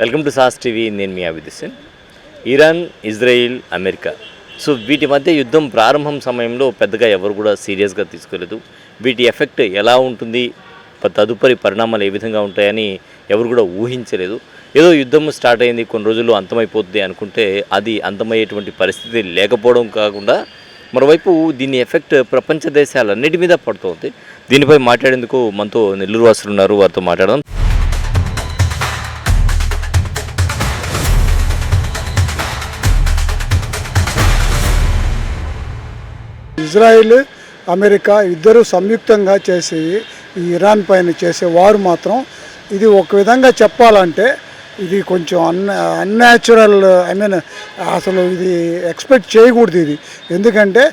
Welcome to SAS TV. నేను మీ Abid Hussain. Iran, Israel, America so వీటి మధ్య యుద్ధం ప్రారంభం సమయంలో పెద్దగా ఎవరు కూడా సీరియస్గా తీసుకోలేదు. వీటి ఎఫెక్ట్ ఎలా ఉంటుంది, తదుపరి పరిణామాలు ఏ విధంగా ఉంటాయని ఎవరు కూడా ఊహించలేదు. ఏదో యుద్ధం స్టార్ట్ అయింది, కొన్ని రోజుల్లో అంతమైపోతుంది అనుకుంటే అది అంతమయ్యేటువంటి పరిస్థితి లేకపోవడం కాకుండా మరోవైపు దీని ఎఫెక్ట్ ప్రపంచ దేశాలన్నిటి మీద పడుతుంది. దీనిపై మాట్లాడేందుకు మనతో నెల్లూరు వాసులు ఉన్నారు, వారితో మాట్లాడదాం. ఇజ్రాయిల్, అమెరికా ఇద్దరు సంయుక్తంగా చేసి ఈ ఇరాన్ పైన చేసే వారు మాత్రం ఇది ఒక విధంగా చెప్పాలంటే ఇది కొంచెం అన్యాచురల్. అసలు ఇది ఎక్స్పెక్ట్ చేయకూడదు ఇది. ఎందుకంటే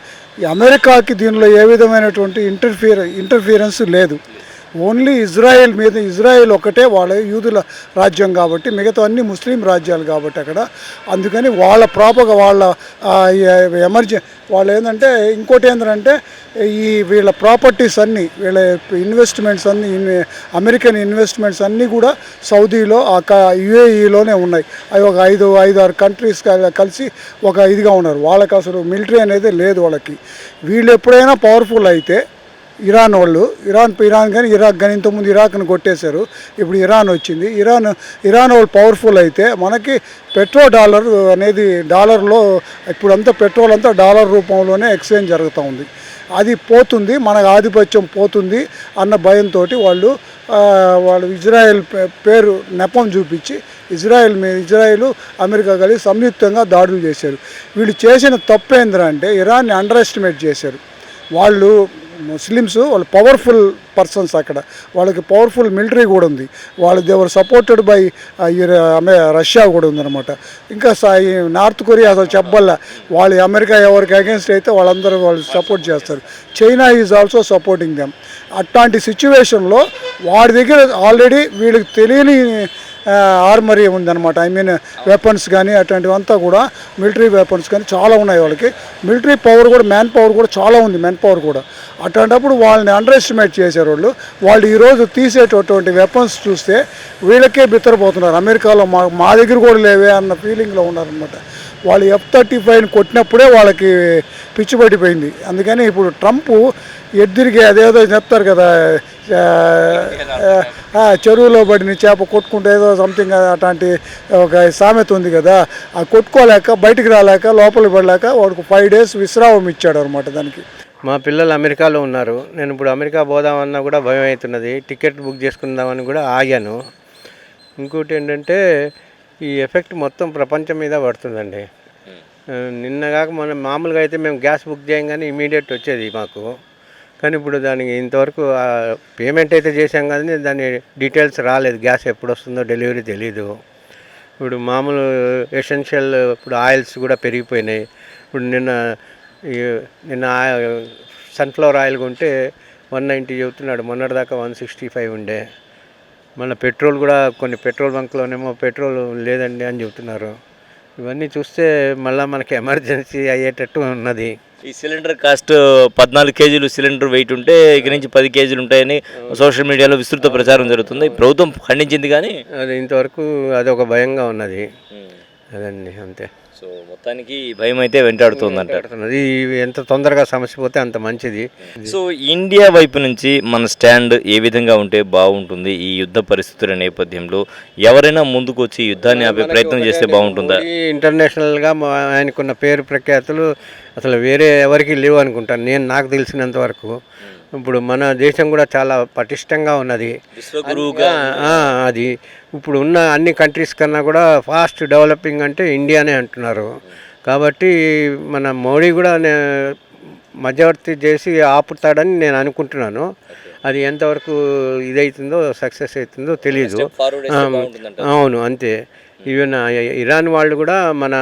అమెరికాకి దీనిలో ఏ విధమైనటువంటి ఇంటర్ఫియరెన్స్ లేదు. ఓన్లీ ఇజ్రాయెల్ మీద, ఇజ్రాయెల్ ఒకటే వాళ్ళ యూదుల రాజ్యం కాబట్టి, మిగతా అన్ని ముస్లిం రాజ్యాలు కాబట్టి అక్కడ. అందుకని వాళ్ళ ప్రాపర్గా వాళ్ళ వాళ్ళు ఏంటంటే ఇంకోటి ఏంటంటే వీళ్ళ ప్రాపర్టీస్ అన్నీ, వీళ్ళ ఇన్వెస్ట్మెంట్స్ అన్నీ, అమెరికన్ ఇన్వెస్ట్మెంట్స్ అన్నీ కూడా సౌదీలో, యుఏఈలోనే ఉన్నాయి. అవి ఒక 5-6 కంట్రీస్ కలిసి ఒక ఇదిగా ఉన్నారు. వాళ్ళకి అసలు మిలిటరీ అనేది లేదు వాళ్ళకి. వీళ్ళు ఎప్పుడైనా పవర్ఫుల్ అయితే ఇరాన్ వాళ్ళు, ఇరాన్ కానీ ఇరాక్ కానీ, ఇంతకుముందు ఇరాక్ని కొట్టేశారు, ఇప్పుడు ఇరాన్ వచ్చింది. ఇరాన్ వాళ్ళు పవర్ఫుల్ అయితే మనకి డాలర్ అనేది డాలర్లో ఇప్పుడంతా పెట్రోల్ అంతా డాలర్ రూపంలోనే ఎక్స్చేంజ్ జరుగుతూ ఉంది. అది పోతుంది, మనకు ఆధిపత్యం పోతుంది అన్న భయంతో వాళ్ళు ఇజ్రాయెల్ పేరు నెపం చూపించి ఇజ్రాయెల్ అమెరికా కలిసి సంయుక్తంగా దాడులు చేశారు. వీళ్ళు చేసిన తప్పు ఏంటంటే ఇరాన్ని అండర్ ఎస్టిమేట్ చేశారు. వాళ్ళు ముస్లిమ్స్, వాళ్ళు పవర్ఫుల్ పర్సన్స్, అక్కడ వాళ్ళకి పవర్ఫుల్ మిలిటరీ కూడా ఉంది. వాళ్ళు దేవర్ సపోర్టెడ్ బై రష్యా కూడా ఉందన్నమాట. ఇంకా నార్త్ కొరియా అసలు చెప్పల్లా, వాళ్ళు అమెరికా ఎవరికి అగేన్స్ట్ అయితే వాళ్ళందరూ వాళ్ళు సపోర్ట్ చేస్తారు. China is also supporting them. అట్లాంటి సిచ్యువేషన్లో వాడి దగ్గర ఆల్రెడీ వీళ్ళకి తెలియని ఆర్మరీ ఉందన్నమాట. వెపన్స్ కానీ అట్లాంటివంతా కూడా, మిలిటరీ వెపన్స్ కానీ చాలా ఉన్నాయి వాళ్ళకి. మిలిటరీ పవర్ కూడా, మ్యాన్ పవర్ కూడా చాలా ఉంది, మెన్ పవర్ కూడా. అట్లాంటప్పుడు వాళ్ళని అండర్ ఎస్టిమేట్ చేశారు వాళ్ళు ఈరోజు తీసేటటువంటి వెపన్స్ చూస్తే వీళ్ళకే బిత్తరపోతున్నారు. అమెరికాలో మా దగ్గర కూడా లేవే అన్న ఫీలింగ్లో ఉన్నారనమాట. వాళ్ళు F-35 కొట్టినప్పుడే వాళ్ళకి పిచ్చి పట్టిపోయింది. అందుకని ఇప్పుడు ట్రంప్ ఎద్దిరిగి అదేదో చెప్తారు కదా, చెరువులో పడిన చేప కొట్టుకుంటే ఏదో సంథింగ్ అట్లాంటి ఒక సామెత ఉంది కదా, అది కొట్టుకోలేక బయటికి రాలేక లోపలికి పడలేక వాడికి 5 days విశ్రామం ఇచ్చాడు అనమాట. దానికి మా పిల్లలు అమెరికాలో ఉన్నారు. నేను ఇప్పుడు అమెరికా పోదామన్నా కూడా భయం అవుతున్నది. టికెట్ బుక్ చేసుకుందామని కూడా ఆగాను. ఇంకోటి ఏంటంటే ఈ ఎఫెక్ట్ మొత్తం ప్రపంచం మీద పడుతుందండి. నిన్నగాక మనం మామూలుగా అయితే మేము గ్యాస్ బుక్ చేయగానే ఇమీడియట్ వచ్చేది మాకు. కానీ ఇప్పుడు దానికి ఇంతవరకు పేమెంట్ అయితే చేసాం కానీ దాని డీటెయిల్స్ రాలేదు. గ్యాస్ ఎప్పుడు వస్తుందో డెలివరీ తెలీదు. ఇప్పుడు మామూలు ఎసెన్షియల్ ఇప్పుడు ఆయిల్స్ కూడా పెరిగిపోయినాయి. ఇప్పుడు నిన్న సన్ఫ్లవర్ ఆయిల్ కొంటే 190 చెబుతున్నాడు, మొన్నటిదాకా 165 ఉండే. మళ్ళీ పెట్రోల్ కూడా కొన్ని పెట్రోల్ బంక్లోనేమో పెట్రోల్ లేదండి అని చెబుతున్నారు. ఇవన్నీ చూస్తే మళ్ళీ మనకి ఎమర్జెన్సీ అయ్యేటట్టు ఉన్నది. ఈ సిలిండర్ కాస్ట్ 14 కేజీలు సిలిండర్ వెయిట్ ఉంటే ఇక నుంచి 10 కేజీలు ఉంటాయని సోషల్ మీడియాలో విస్తృత ప్రచారం జరుగుతుంది. ప్రభుత్వం ఖండించింది కానీ అది ఇంతవరకు అదొక భయంగా ఉన్నది. అదండి, అంతే. సో మొత్తానికి భయం అయితే వెంటాడుతుందంట. ఎంత తొందరగా సమస్య పోతే అంత మంచిది. సో ఇండియా వైపు నుంచి మన స్టాండ్ ఏ విధంగా ఉంటే బాగుంటుంది ఈ యుద్ధ పరిస్థితుల నేపథ్యంలో? ఎవరైనా ముందుకు వచ్చి యుద్ధాన్ని ఆపే ప్రయత్నం చేస్తే బాగుంటుందా? ఇంటర్నేషనల్గా ఆయనకున్న పేరు ప్రఖ్యాతులు అసలు వేరే ఎవరికి లేవు అనుకుంటాను నాకు తెలిసినంత వరకు. ఇప్పుడు మన దేశం కూడా చాలా పటిష్టంగా ఉన్నది. అది ఇప్పుడు ఉన్న అన్ని కంట్రీస్ కన్నా కూడా ఫాస్ట్ డెవలపింగ్ అంటే ఇండియానే అంటున్నారు. కాబట్టి మన మోడీ కూడా మధ్యవర్తి చేసి ఆపుతాడని నేను అనుకుంటున్నాను. అది ఎంతవరకు ఇదవుతుందో, సక్సెస్ అవుతుందో తెలియదు. అవును, అంతే. ఈవెన్ ఇరాన్ వాళ్ళు కూడా మన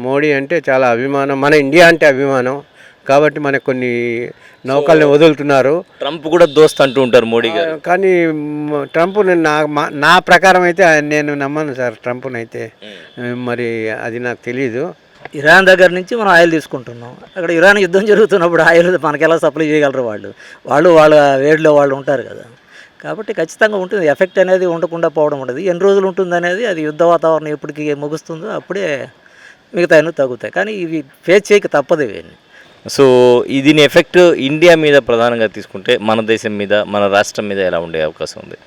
మోడీ అంటే చాలా అభిమానం, మన ఇండియా అంటే అభిమానం. కాబట్టి మనకు కొన్ని నౌకల్ని వదులుతున్నారు. ట్రంప్ కూడా దోస్త్ అంటూ ఉంటారు మోడీ గారు. కానీ ట్రంప్ నా ప్రకారం అయితే నేను నమ్మను సార్ ట్రంప్ని అయితే. మరి అది నాకు తెలీదు. ఇరాన్ దగ్గర నుంచి మనం ఆయిల్ తీసుకుంటున్నాం. అక్కడ ఇరాన్ యుద్ధం జరుగుతున్నప్పుడు ఆయిల్ మనకి ఎలా సప్లై చేయగలరు? వాళ్ళు వాళ్ళ వేడిలో వాళ్ళు ఉంటారు కదా. కాబట్టి ఖచ్చితంగా ఉంటుంది. ఎఫెక్ట్ అనేది ఉండకుండా పోవడం ఉండదు. ఎన్ని రోజులు ఉంటుంది అనేది అది యుద్ధ వాతావరణం ఎప్పటికి ముగుస్తుందో అప్పుడే మిగతా అన్నీ తగ్గుతాయి. కానీ ఇవి ఫేస్ చేయక తప్పదు ఇవన్నీ. సో దీని ఎఫెక్ట్ ఇండియా మీద ప్రధానంగా తీసుకుంటే మన దేశం మీద మన రాష్ట్రం మీద ఎలా ఉండే అవకాశం ఉంది?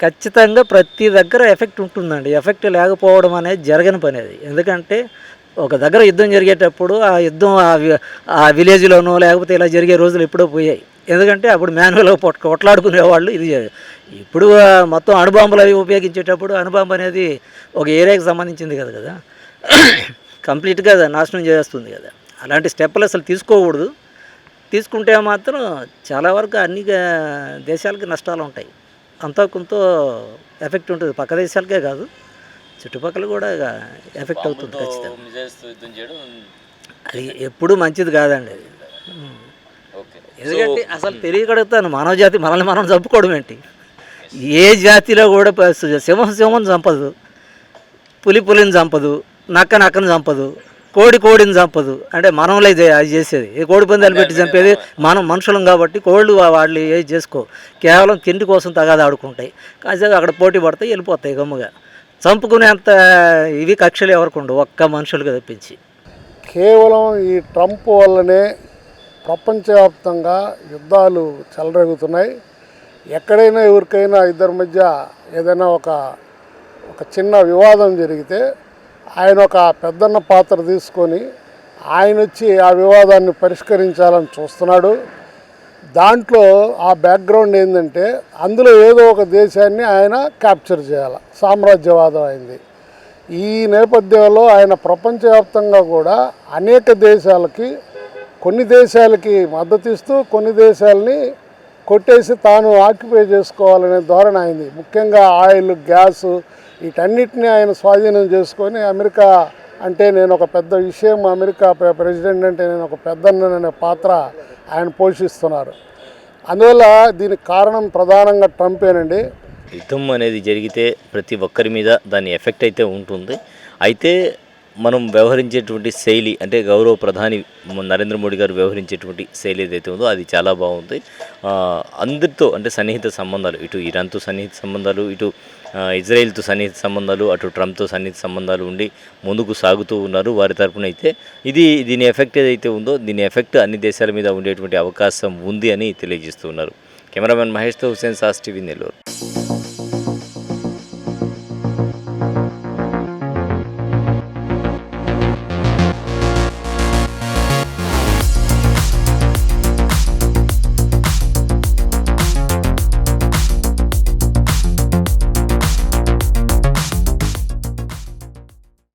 ఖచ్చితంగా ప్రతి దగ్గర ఎఫెక్ట్ ఉంటుందండి. ఎఫెక్ట్ లేకపోవడం అనేది జరగని పని అది. ఎందుకంటే ఒక దగ్గర యుద్ధం జరిగేటప్పుడు ఆ యుద్ధం ఆ విలేజ్లోనో లేకపోతే ఇలా జరిగే రోజులు ఎప్పుడో పోయాయి. ఎందుకంటే అప్పుడు మాన్యువల్గా కొట్లాడుకునేవాళ్ళు. ఇప్పుడు మొత్తం అణుబాంబులు అవి ఉపయోగించేటప్పుడు అణుబాంబు అనేది ఒక ఏరియాకి సంబంధించింది కదా కంప్లీట్గా నాశనం చేస్తుంది కదా. అలాంటి స్టెప్పులు అసలు తీసుకోకూడదు. తీసుకుంటే మాత్రం చాలా వరకు అన్ని దేశాలకి నష్టాలు ఉంటాయి. అంతో కొంత ఎఫెక్ట్ ఉంటుంది. పక్క దేశాలకే కాదు, చుట్టుపక్కల కూడా ఎఫెక్ట్ అవుతుంది ఖచ్చితంగా. అది ఎప్పుడూ మంచిది కాదండి అది. ఎందుకంటే అసలు తెలియకడుగుతాను, మానవ జాతి మనల్ని మనం చంపుకోవడం ఏంటి? ఏ జాతిలో కూడా సింహం చంపదు, పులిని చంపదు, నక్కని చంపదు, కోడిని చంపదు. అంటే మనంలో అది చేసేది. ఈ కోడి పందాలు పెట్టి చంపేది మనం మనుషులం కాబట్టి. కోళ్ళు వాళ్ళు ఏది చేసుకో, కేవలం తిండి కోసం తగాదా ఆడుకుంటాయి. కాసేపు అక్కడ పోటీ పడతాయి, వెళ్ళిపోతాయి గమ్ముగా. చంపుకునేంత ఇవి కక్షలు ఎవరికి ఉండవు, ఒక్క మనుషులుగా తప్పించి. కేవలం ఈ ట్రంప్ వల్లనే ప్రపంచవ్యాప్తంగా యుద్ధాలు చెలరేగుతున్నాయి. ఎక్కడైనా ఎవరికైనా ఇద్దరి మధ్య ఏదైనా ఒక చిన్న వివాదం జరిగితే ఆయన ఒక పెద్దన్న పాత్ర తీసుకొని ఆయన వచ్చి ఆ వివాదాన్ని పరిష్కరించాలని చూస్తున్నాడు. దాంట్లో ఆ బ్యాక్గ్రౌండ్ ఏంటంటే అందులో ఏదో ఒక దేశాన్ని ఆయన క్యాప్చర్ చేయాలి, సామ్రాజ్యవాదం అయింది. ఈ నేపథ్యంలో ఆయన ప్రపంచవ్యాప్తంగా కూడా అనేక దేశాలకి, కొన్ని దేశాలకి మద్దతు ఇస్తూ కొన్ని దేశాలని కొట్టేసి తాను ఆక్యుపై చేసుకోవాలనే ధోరణి అయింది. ముఖ్యంగా ఆయిల్, గ్యాసు వీటన్నిటిని ఆయన స్వాధీనం చేసుకొని అమెరికా అంటే నేను ఒక పెద్ద విషయం, అమెరికా ప్రెసిడెంట్ అంటే నేను ఒక పెద్దన్ననే పాత్ర ఆయన పోషిస్తున్నారు. అందువల్ల దీనికి కారణం ప్రధానంగా ట్రంపేనండి. యుద్ధం అనేది జరిగితే ప్రతి ఒక్కరి మీద దాని ఎఫెక్ట్ అయితే ఉంటుంది. అయితే మనం వ్యవహరించేటువంటి శైలి, అంటే గౌరవ ప్రధాని నరేంద్ర మోడీ గారు వ్యవహరించేటువంటి శైలి ఏదైతే ఉందో అది చాలా బాగుంది. అందరితో అంటే సన్నిహిత సంబంధాలు, ఇటు ఇరాన్తో సన్నిహిత సంబంధాలు, ఇటు ఇజ్రాయెల్తో సన్నిహిత సంబంధాలు, అటు ట్రంప్తో సన్నిహిత సంబంధాలు ఉండి ముందుకు సాగుతూ ఉన్నారు వారి తరపున. అయితే దీని ఎఫెక్ట్ ఏదైతే ఉందో దీని ఎఫెక్ట్ అన్ని దేశాల మీద ఉండేటువంటి అవకాశం ఉంది అని తెలియజేస్తున్నారు. కెమెరామెన్ మహేష్తో హుసేన్ సాస్, టీవీ నెల్లూరు.